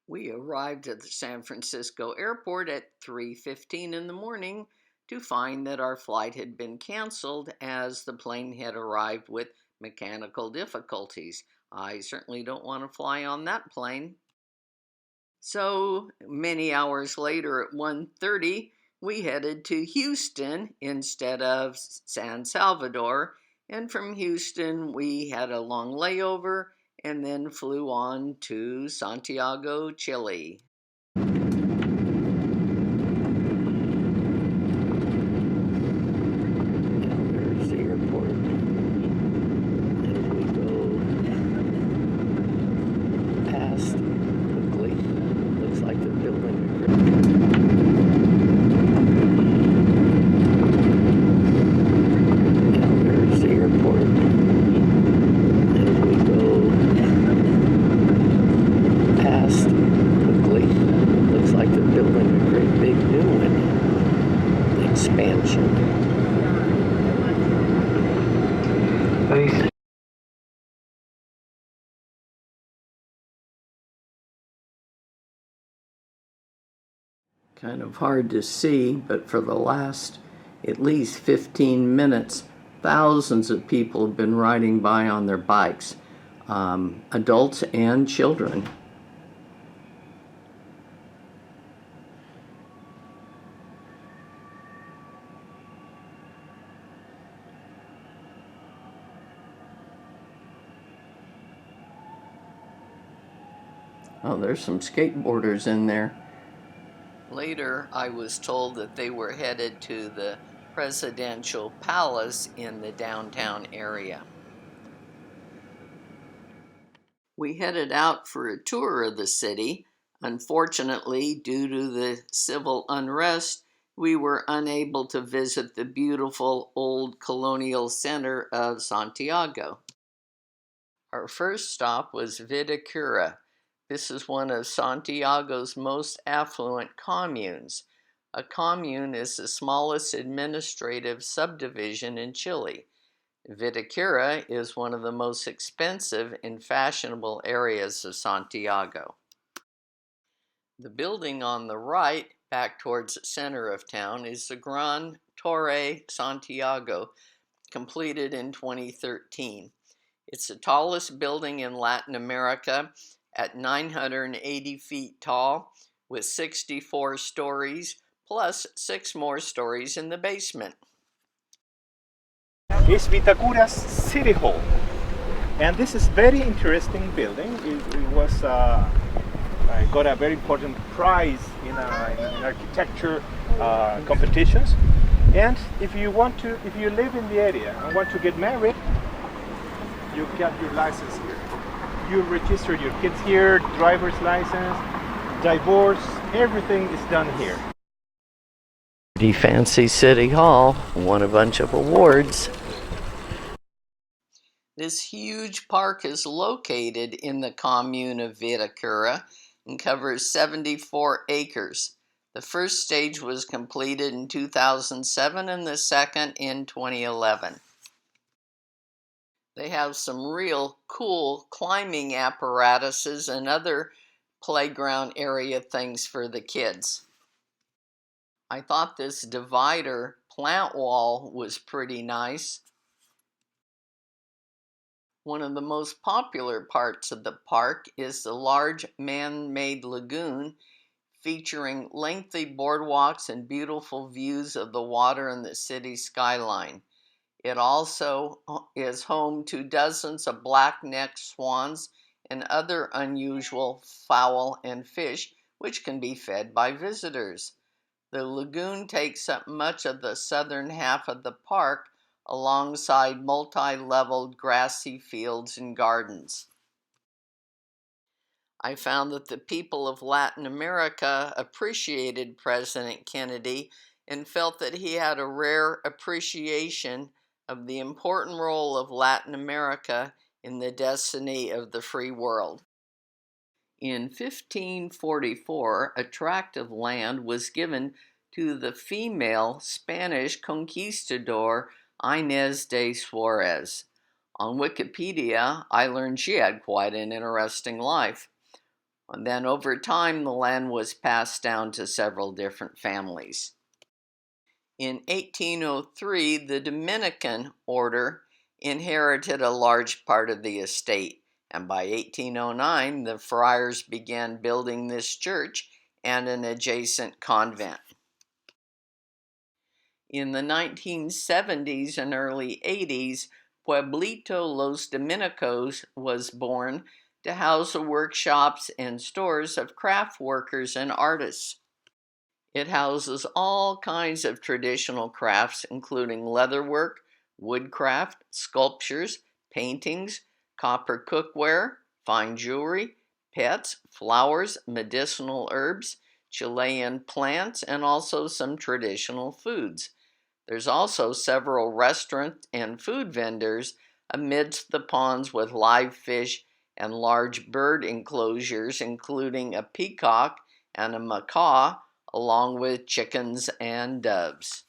We arrived at the San Francisco airport at 3:15 in the morning to find that our flight had been canceled as the plane had arrived with mechanical difficulties. I certainly don't want to fly on that plane. So many hours later at 1:30, we headed to Houston instead of San Salvador. And from Houston, we had a long layover and then flew on to Santiago, Chile. There's the airport. As we go past quickly, looks like they're building a great. There's the airport. As we go past quickly, looks like they're building a great big new one. Expansion. Thanks. Kind of hard to see, but for the last at least 15 minutes, thousands of people have been riding by on their bikes, adults and children. Oh, there's some skateboarders in there. Later, I was told that they were headed to the presidential palace in the downtown area. We headed out for a tour of the city. Unfortunately, due to the civil unrest, we were unable to visit the beautiful old colonial center of Santiago. Our first stop was Vitacura. This is one of Santiago's most affluent communes. A commune is the smallest administrative subdivision in Chile. Vitacura is one of the most expensive and fashionable areas of Santiago. The building on the right, back towards the center of town, is the Gran Torre Santiago, completed in 2013. It's the tallest building in Latin America at 980 feet tall, with 64 stories, plus 6 more stories in the basement. Is Vitacura's City Hall, and this is very interesting building. It was got a very important prize in architecture competitions. And if you live in the area and want to get married, you get your license here. You register your kids here, driver's license, divorce, everything is done here. Pretty fancy city hall, won a bunch of awards. This huge park is located in the commune of Vitacura and covers 74 acres. The first stage was completed in 2007 and the second in 2011. They have some real cool climbing apparatuses and other playground area things for the kids. I thought this divider plant wall was pretty nice. One of the most popular parts of the park is the large man-made lagoon featuring lengthy boardwalks and beautiful views of the water and the city skyline. It also is home to dozens of black-necked swans and other unusual fowl and fish, which can be fed by visitors. The lagoon takes up much of the southern half of the park, alongside multi-leveled grassy fields and gardens. I found that the people of Latin America appreciated President Kennedy and felt that he had a rare appreciation of the important role of Latin America in the destiny of the free world. In 1544, a tract of land was given to the female Spanish conquistador Inés de Suarez. On Wikipedia, I learned she had quite an interesting life. And then over time, the land was passed down to several different families. In 1803, the Dominican order inherited a large part of the estate, and by 1809, the friars began building this church and an adjacent convent. In the 1970s and early 80s, Pueblito Los Dominicos was born to house the workshops and stores of craft workers and artists. It houses all kinds of traditional crafts, including leatherwork, woodcraft, sculptures, paintings, copper cookware, fine jewelry, pets, flowers, medicinal herbs, Chilean plants, and also some traditional foods. There's also several restaurant and food vendors amidst the ponds with live fish and large bird enclosures, including a peacock and a macaw, along with chickens and doves.